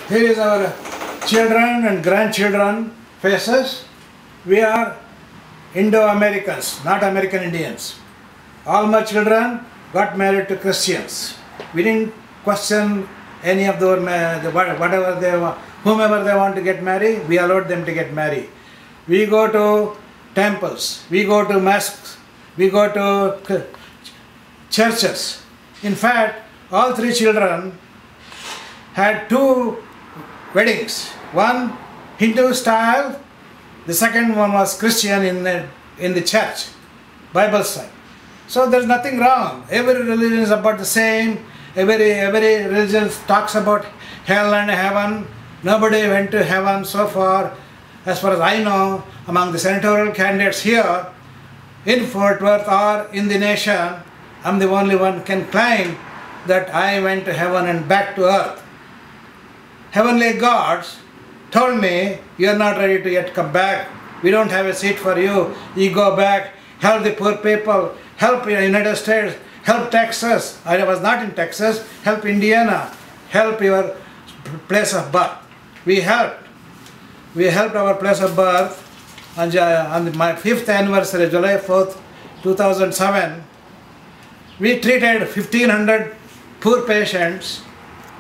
Here is our children and grandchildren faces. We are Indo-Americans, not American Indians. All my children got married to Christians. We didn't question any of their whatever they want, whomever they want to get married, we allowed them to get married. We go to temples, we go to mosques, we go to churches. In fact, all three children had two weddings. One Hindu style, the second one was Christian in the church, Bible side. So there's nothing wrong. Every religion is about the same. Every religion talks about hell and heaven. Nobody went to heaven so far. As far as I know, among the senatorial candidates here in Fort Worth or in the nation, I'm the only one can claim that I went to heaven and back to earth. Heavenly gods told me, you are not ready to yet come back. We don't have a seat for you. You go back, help the poor people, help the United States, help Texas. I was not in Texas. Help Indiana, help your place of birth. We helped. We helped our place of birth on my 5th anniversary, July 4th, 2007. We treated 1,500 poor patients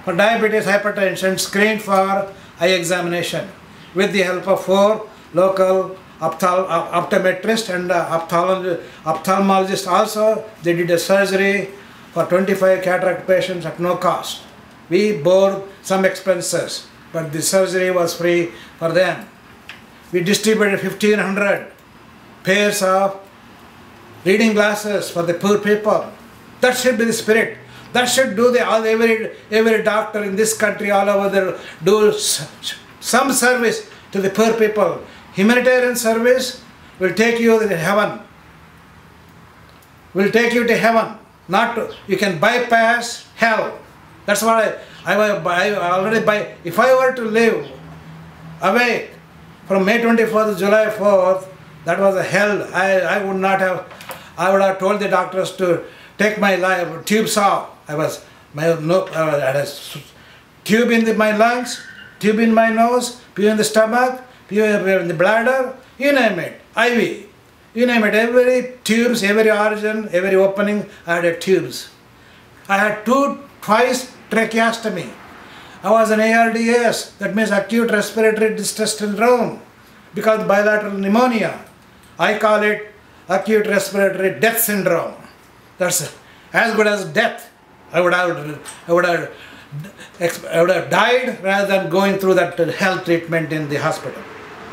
for diabetes, hypertension, screened for eye examination with the help of 4 local optometrists and ophthalmologists. Also, they did a surgery for 25 cataract patients at no cost. We bore some expenses, but the surgery was free for them. We distributed 1,500 pairs of reading glasses for the poor people. That should be the spirit. That should do every doctor in this country all over there do some service to the poor people. Humanitarian service will take you to heaven. Will take you to heaven. Not to, you can bypass hell. That's what I already buy. If I were to live awake from May 24th to July 4th, that was a hell. I would have told the doctors to take my tubes off. I had a tube in my lungs, tube in my nose, tube in the stomach, tube in the bladder, you name it, IV. You name it, every tubes, every origin, every opening, I had a tubes. I had twice tracheostomy. I was an ARDS, that means acute respiratory distress syndrome, because of bilateral pneumonia. I call it acute respiratory death syndrome. That's as good as death. I would have died rather than going through that health treatment in the hospital.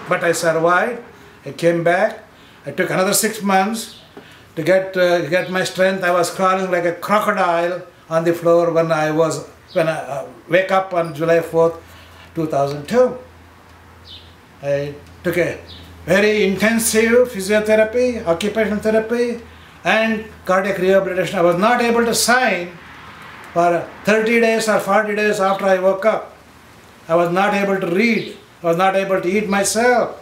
But I survived. I came back. I took another 6 months to get my strength. I was crawling like a crocodile on the floor when I wake up on July 4th, 2002. I took a very intensive physiotherapy, occupational therapy, and cardiac rehabilitation. I was not able to sign for 30 days or 40 days after I woke up. I was not able to read. I was not able to eat myself.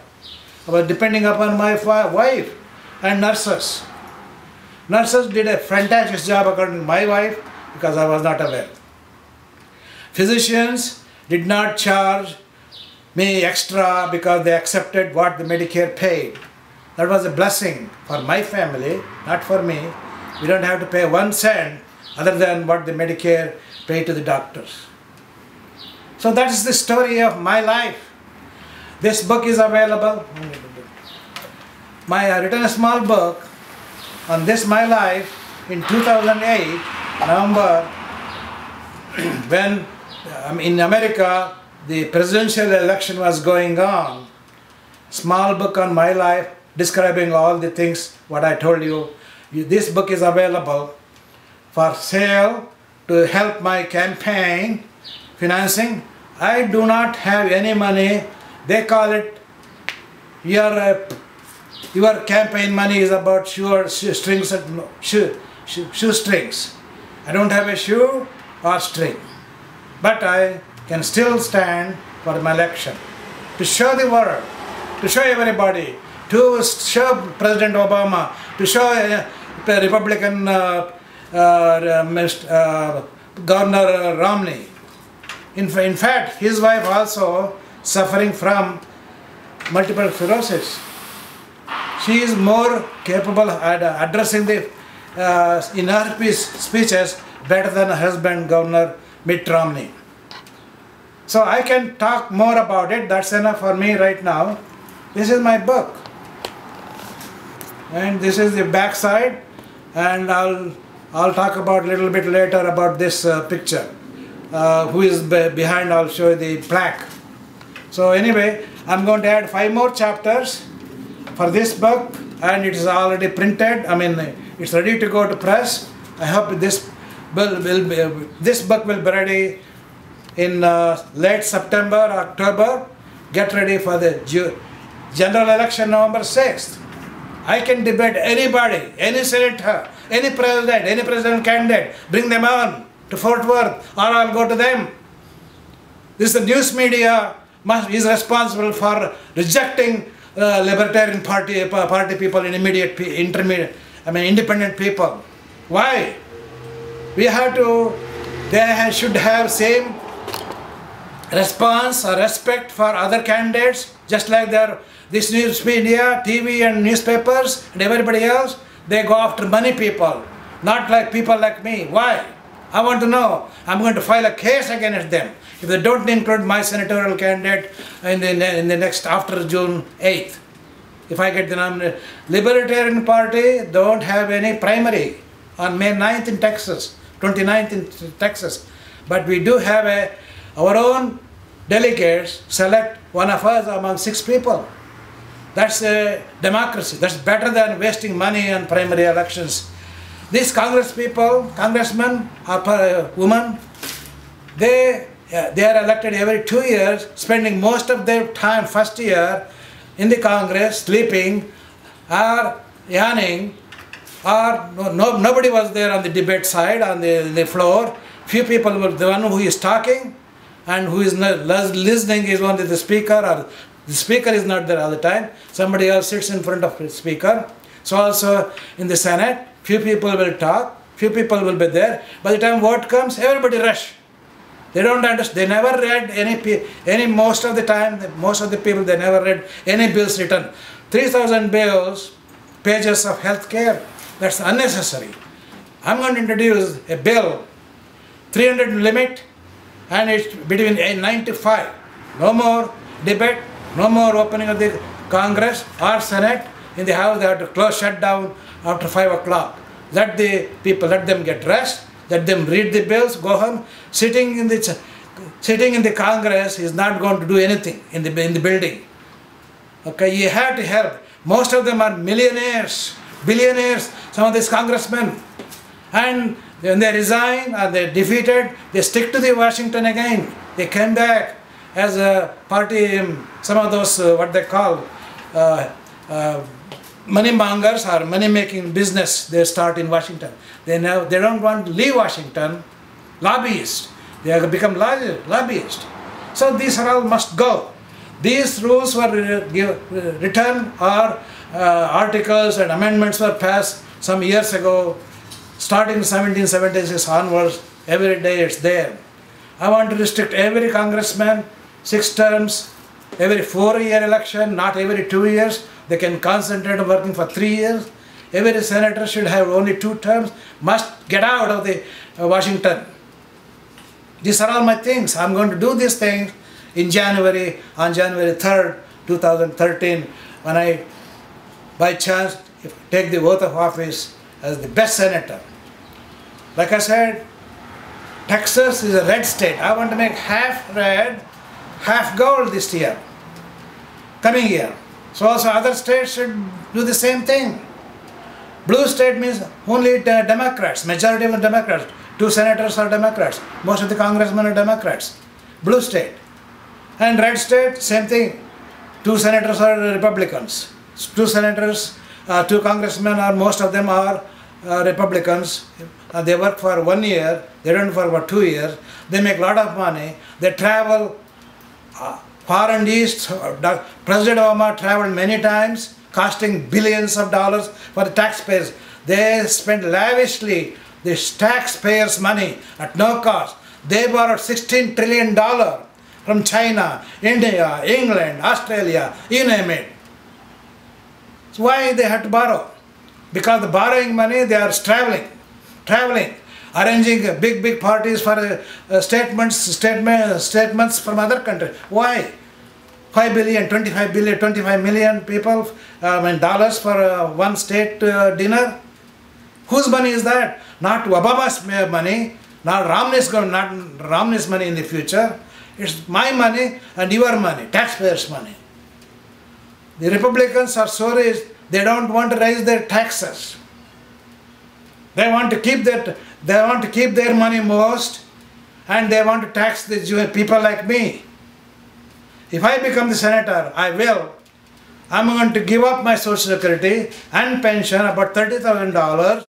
I was depending upon my wife and nurses. Nurses did a fantastic job according to my wife because I was not aware. Physicians did not charge me extra because they accepted what the Medicare paid. That was a blessing for my family, not for me. We don't have to pay 1 cent other than what the Medicare paid to the doctors. So that is the story of my life. This book is available. I written a small book on this my life in 2008, November, when in America the presidential election was going on. Small book on my life describing all the things what I told you. This book is available for sale to help my campaign financing. I do not have any money. They call it your campaign money is about shoestrings and shoestrings. I don't have a shoe or string, but I can still stand for my election to show the world, to show everybody, to show President Obama, to show Republican Governor Romney, In fact, his wife also suffering from multiple sclerosis. She is more capable at addressing the in her speeches better than her husband, Governor Mitt Romney. So I can talk more about it. That's enough for me right now. This is my book, and this is the back side, and I'll talk about a little bit later about this picture. Who is behind? I'll show you the plaque. So anyway, I'm going to add 5 more chapters for this book, and it is already printed. I mean, it's ready to go to press. I hope this book will be ready in late September, October. Get ready for the general election November 6th. I can debate anybody, any senator, any president candidate. Bring them on to Fort Worth, or I'll go to them. This is the news media is responsible for rejecting Libertarian Party people in independent people. Why? We have to. They should have same response or respect for other candidates, just like this news media, TV and newspapers and everybody else. They go after money people, not like people like me. Why? I want to know. I'm going to file a case against them if they don't include my senatorial candidate in the next after June 8th. If I get the nomination, Libertarian Party don't have any primary on May 9th in Texas, 29th in Texas, but we do have our own delegates select one of us among 6 people. That's a democracy. That's better than wasting money on primary elections. These congressmen or women, they are elected every 2 years, spending most of their time first year in the Congress, sleeping or yawning, or nobody was there on the debate side, on the floor. Few people were the one who is talking, and who is not listening is only the speaker, or the speaker is not there all the time. Somebody else sits in front of the speaker. So also in the Senate, few people will talk, few people will be there. By the time vote comes, everybody rush. They don't understand. They never read most of the time, most of the people, they never read any bills written. 3,000 pages of health care. That's unnecessary. I'm going to introduce a bill, 300 limit, and it's between 9 to 5. No more debate, no more opening of the Congress or Senate. In the House, they have to shut down after 5 o'clock. Let the people, let them get rest, let them read the bills, go home. Sitting in the Congress is not going to do anything in the building. Okay, you have to help. Most of them are millionaires, billionaires, some of these congressmen. And when they resign or they're defeated, they stick to the Washington again. They came back as a party, some of those, what they call, money mongers or money making business, they start in Washington. They don't want to leave Washington. Lobbyists, they have become lobbyists. So these are all must go. These rules were written, or articles and amendments were passed some years ago, starting 1776 onwards. Every day it's there. I want to restrict every congressman 6 terms, every 4-year election, not every 2 years. They can concentrate on working for 3 years. Every senator should have only 2 terms, must get out of the Washington. These are all my things. I'm going to do these things in January, on January 3rd, 2013, when I, by chance, take the oath of office as the best senator. Like I said, Texas is a red state. I want to make half red, half gold this year, coming year. So also other states should do the same thing. Blue state means only Democrats, majority of the Democrats. 2 senators are Democrats. Most of the congressmen are Democrats. Blue state. And red state, same thing. 2 senators are Republicans. 2 senators, 2 congressmen, or most of them are Republicans. They work for 1 year. They don't work for 2 years. They make a lot of money. They travel far and east. President Obama traveled many times, costing billions of dollars for the taxpayers. They spend lavishly the taxpayers' money at no cost. They borrowed $16 trillion from China, India, England, Australia, you name it. So why they had to borrow? Because the borrowing money, they are traveling, arranging big parties for statements from other countries. Why? 5 billion, 25 billion, 25 million people, dollars for one state dinner. Whose money is that? Not Obama's money, not Romney's money in the future. It's my money and your money, taxpayers' money. The Republicans are so rich, they don't want to raise their taxes. They want to keep their money most, and they want to tax the people like me. If I become the senator, I'm going to give up my Social Security and pension, about $30,000.